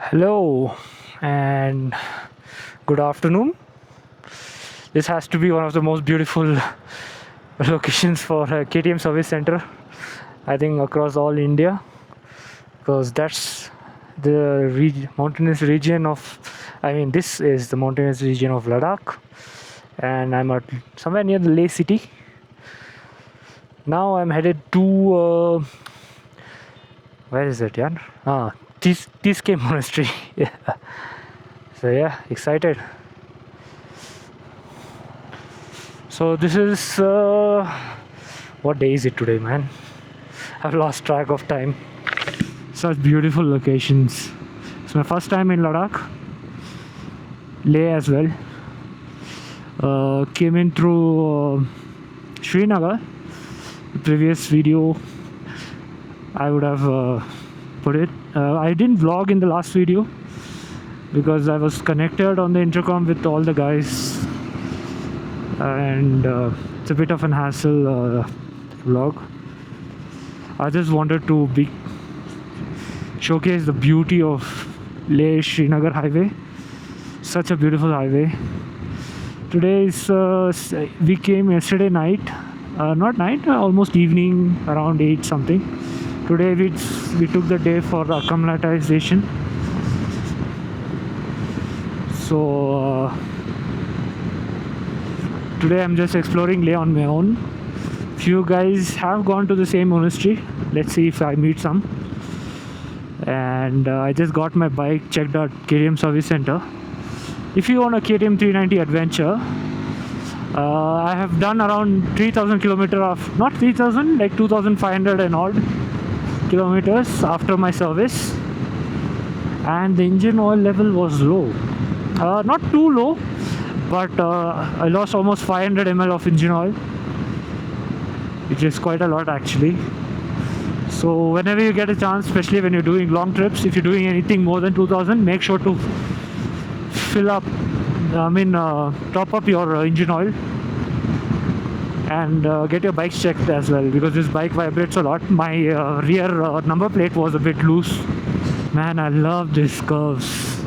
Hello and good afternoon. This has to be one of the most beautiful locations for a KTM service center, I think, across all India, because that's the mountainous region of, this is the mountainous region of Ladakh, and I'm at somewhere near the Leh city. Now I'm headed to, where is it, yeah? Tiske Monastery. Yeah. So, yeah, excited. So this is what day is it today, man? I've lost track of time. Such beautiful locations. It's my first time in Ladakh, Leh as well. Came in through Srinagar. The previous video I would have put it. I didn't vlog in the last video because I was connected on the intercom with all the guys, and it's a bit of an hassle vlog. I just wanted to showcase the beauty of Leh Srinagar highway. Such a beautiful highway. Today is we came yesterday night, not night, almost evening, around 8 something. Today we took the day for acclimatization. So today I'm just exploring Leh on my own. Few guys have gone to the same monastery. Let's see if I meet some. And I just got my bike checked at KTM service center. If you own a KTM 390 Adventure, I have done around 3000 kilometers of, not 3000, like 2500 and odd kilometers after my service, and the engine oil level was low. Not too low, but I lost almost 500 ml of engine oil, which is quite a lot actually. So whenever you get a chance, especially when you're doing long trips, if you're doing anything more than 2000, make sure to fill up, top up your engine oil, and get your bikes checked as well, because this bike vibrates a lot. My rear number plate was a bit loose. Man, I love these curves.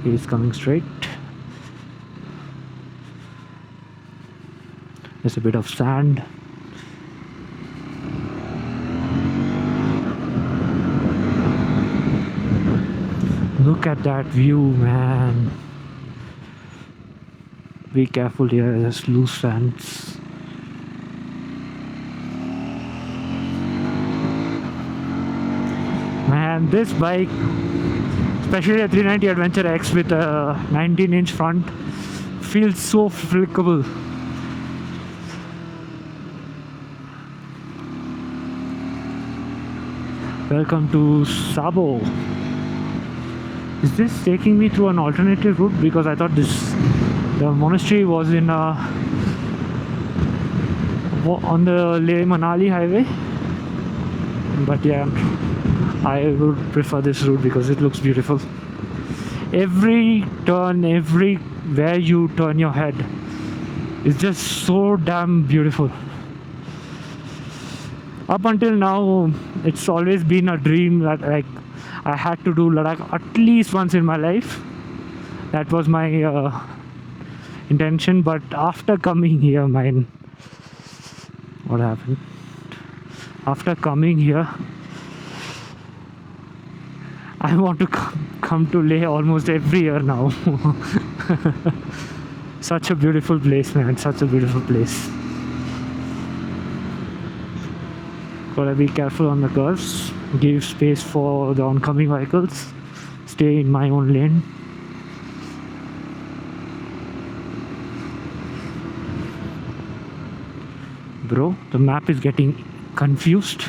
Okay, it's coming straight. There's a bit of sand. Look at that view, man. Be careful here, there's loose sands. Man, this bike, especially a 390 Adventure X with a 19-inch front, feels so flickable. Welcome to Sabo. Is this taking me through an alternative route? Because I thought the monastery was in on the Leh Manali highway, but yeah, I would prefer this route because it looks beautiful. Every turn, everywhere you turn your head is just so damn beautiful. Up until now, it's always been a dream that, like, I had to do Ladakh at least once in my life. That was my intention. But after coming here, what happened? After coming here, I want to come to Leh almost every year now. Such a beautiful place, man. Such a beautiful place. Gotta be careful on the curves. Give space for the oncoming vehicles. Stay in my own lane. Bro, the map is getting confused.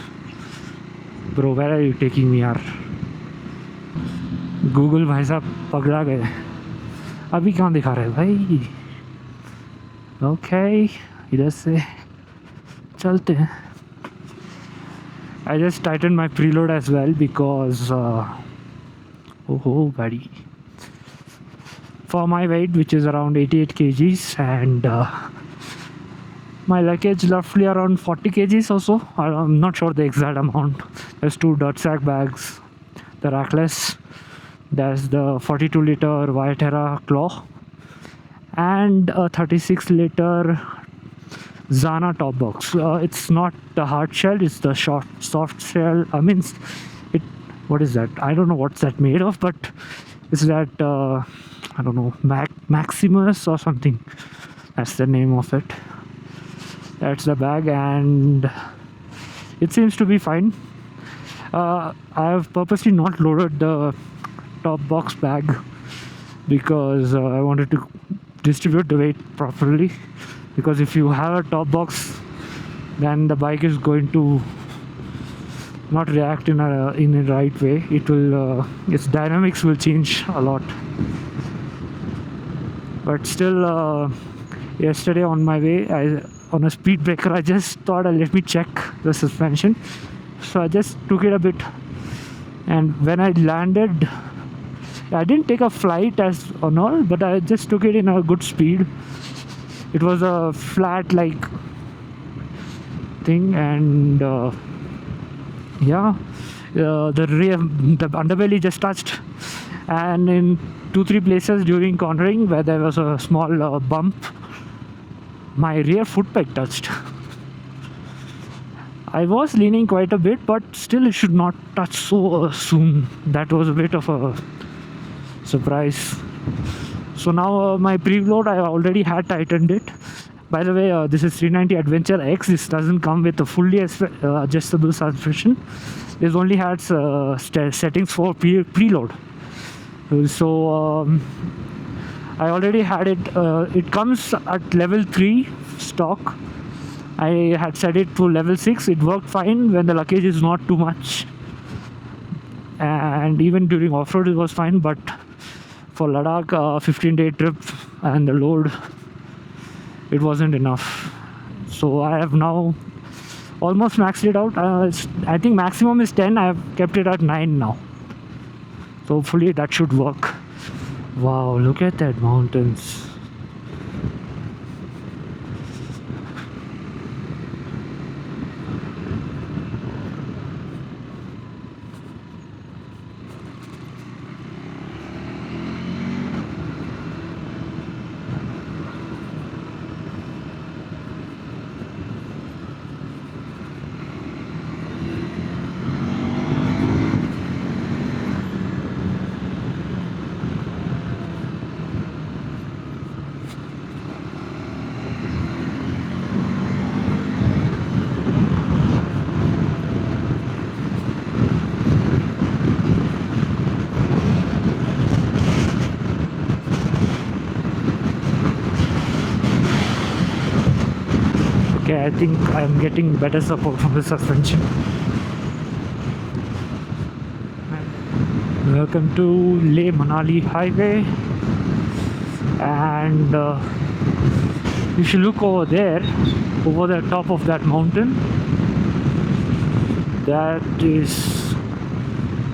Bro, where are you taking me, yaar? Google भाई साहब पगला गए. अभी कहाँ दिखा रहे भाई? Okay, इधर से चलते हैं. I just tightened my preload as well because buddy, for my weight, which is around 88 kgs, and my luggage roughly around 40 kgs or so. I'm not sure the exact amount. There's 2 dirt sack bags, the rackless. There's the 42-liter Viterra Claw and a 36-liter Zana top box. It's not the hard shell; it's the soft shell. I mean, it. What is that? I don't know what's that made of, but it's that I don't know, Maximus or something. That's the name of it. That's the bag, and it seems to be fine. I have purposely not loaded the top box bag because I wanted to distribute the weight properly. Because if you have a top box, then the bike is going to not react in a right way. It will its dynamics will change a lot. But still, yesterday on my way, on a speed breaker, I just thought, let me check the suspension. So I just took it a bit, and when I landed, I didn't take a flight as on all, but I just took it in a good speed. It was a flat like thing, and the underbelly just touched, and in 2-3 places during cornering where there was a small bump, my rear foot peg touched. I was leaning quite a bit, but still it should not touch so soon. That was a bit of a surprise. So now my preload, I already had tightened it. By the way, this is 390 Adventure X. This doesn't come with a fully adjustable suspension. This only has settings for preload. So I already had it. It comes at level 3 stock. I had set it to level 6. It worked fine when the luggage is not too much, and even during off-road it was fine. But for Ladakh, 15-day trip and the load, it wasn't enough. So I have now almost maxed it out. I think maximum is 10. I have kept it at 9 now. So hopefully that should work. Wow, look at that mountains. Okay, I think I'm getting better support from the suspension. Welcome to Leh Manali Highway, and if you look over there, over the top of that mountain, that is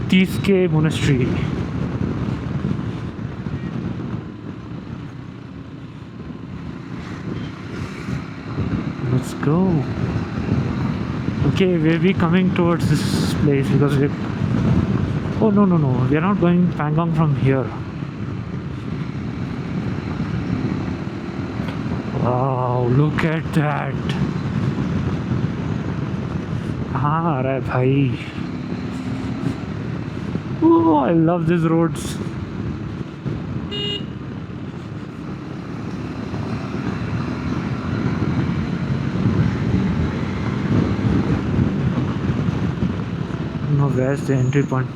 Teeske Monastery. Let's go. Okay, we'll be coming towards this place because we're... Oh, no, we are not going Pangong from here. Wow, look at that. कहाँ आ रहा है भाई? Oh, I love these roads. No, where's the entry point?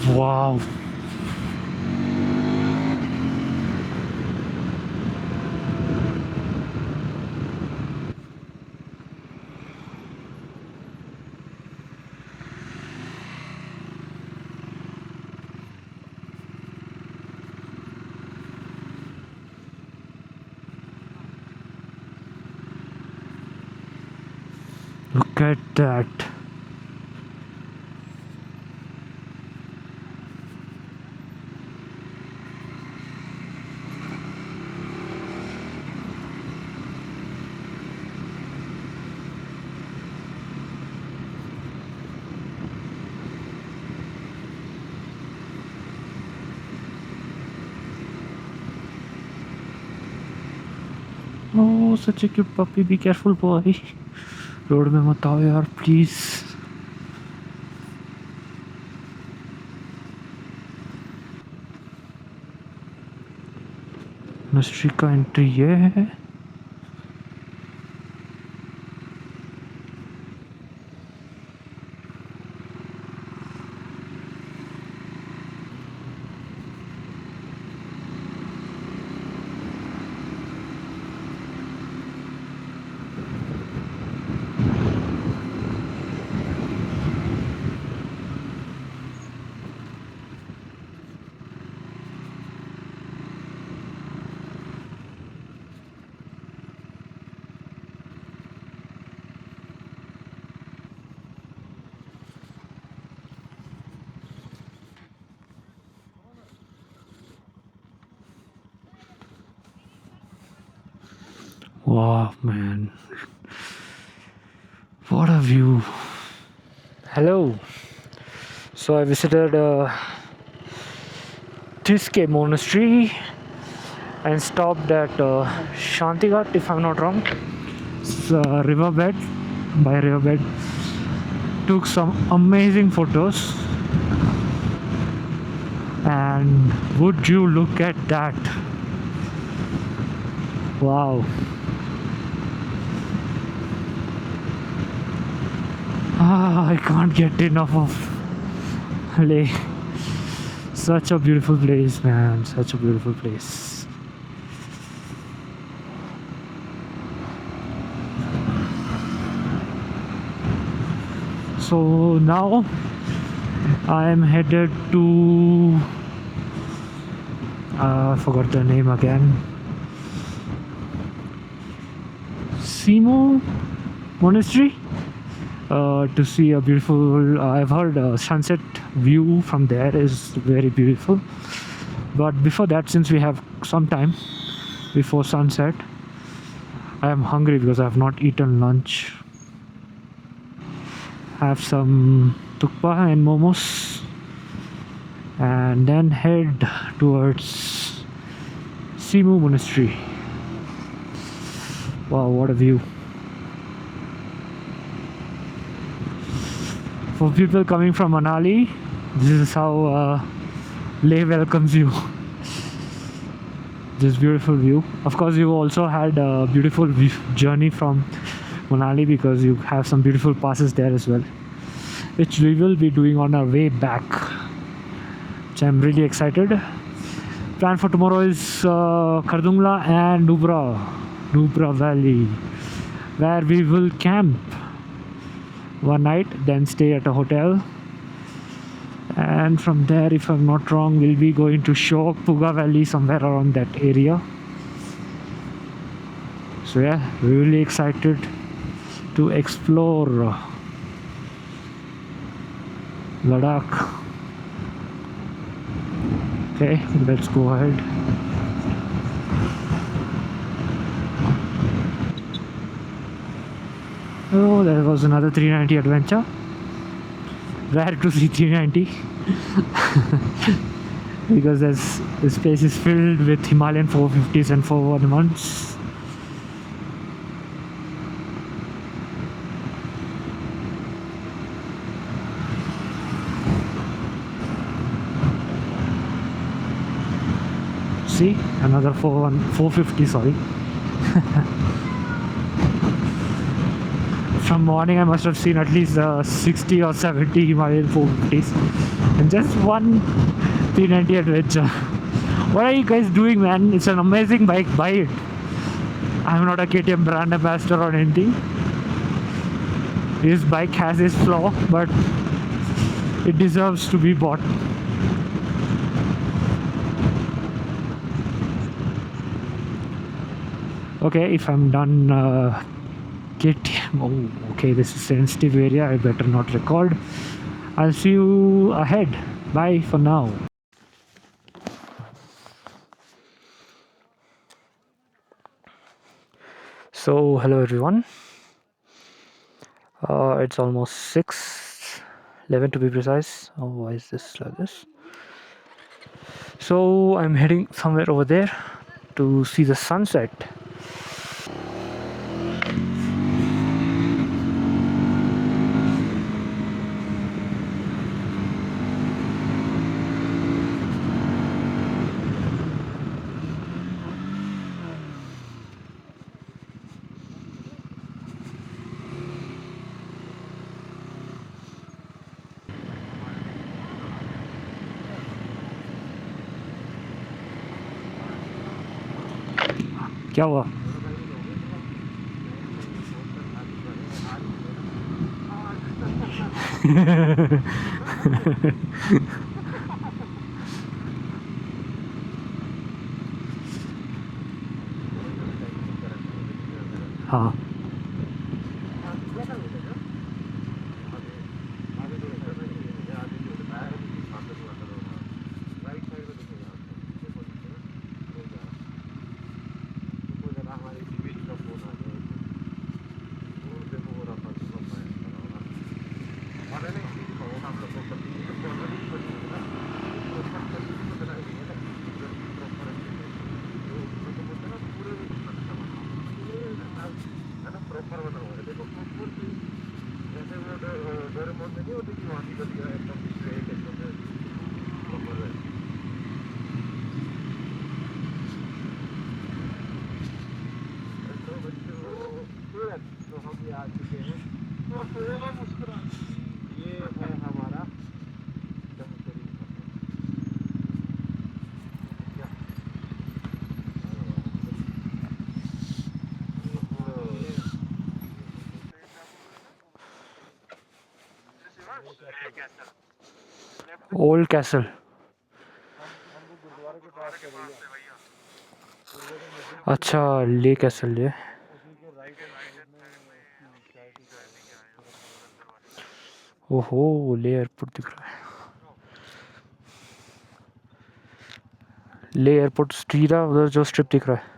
Wow. Look at that. Oh, such a cute puppy. Be careful, boy. Road में मत आओ यार, please. Mystery का entry ये है. Wow, man. What a view. Hello. So I visited Tiske Monastery and stopped at Shantighat, if I'm not wrong. It's a riverbed, by riverbed. Took some amazing photos. And would you look at that? Wow. I can't get enough of Leh. Such a beautiful place, man. Such a beautiful place. So now I am headed to I forgot the name again. Simo Monastery. To see a beautiful, I've heard sunset view from there is very beautiful. But before that, since we have some time before sunset, I am hungry because I have not eaten lunch. Have some tukpa and momos and then head towards Simu Monastery. Wow, what a view. For people coming from Manali, this is how Leh welcomes you. This beautiful view. Of course, you also had a beautiful journey from Manali because you have some beautiful passes there as well, which we will be doing on our way back, which I'm really excited. Plan for tomorrow is Khardungla and Nubra Valley, where we will camp one night, then stay at a hotel, and from there, if I'm not wrong, we'll be going to Shok Puga Valley, somewhere around that area. So yeah, really excited to explore Ladakh. Okay, let's go ahead. Oh, there was another 390 adventure. Rare to see 390 because this place is filled with Himalayan 450s and 411s. See, another 450, sorry. From morning I must have seen at least 60 or 70 Himalayan 450s and just one 390 adventure. What are you guys doing, man? It's an amazing bike, buy it. I'm not a KTM brand ambassador or anything. This bike has its flaw, but it deserves to be bought. Okay, if I'm done KTM, oh, okay, this is sensitive area, I better not record. I'll see you ahead. Bye for now. So hello everyone. It's almost 6:11 to be precise. Oh, why is this like this? So I'm heading somewhere over there to see the sunset. क्या हुआ? हाँ old castle. अच्छा ले castle ये। ओहो ले airport दिख रहा है। ले एयरपोर्ट स्ट्रीरा उधर जो स्ट्रिप दिख रहा है।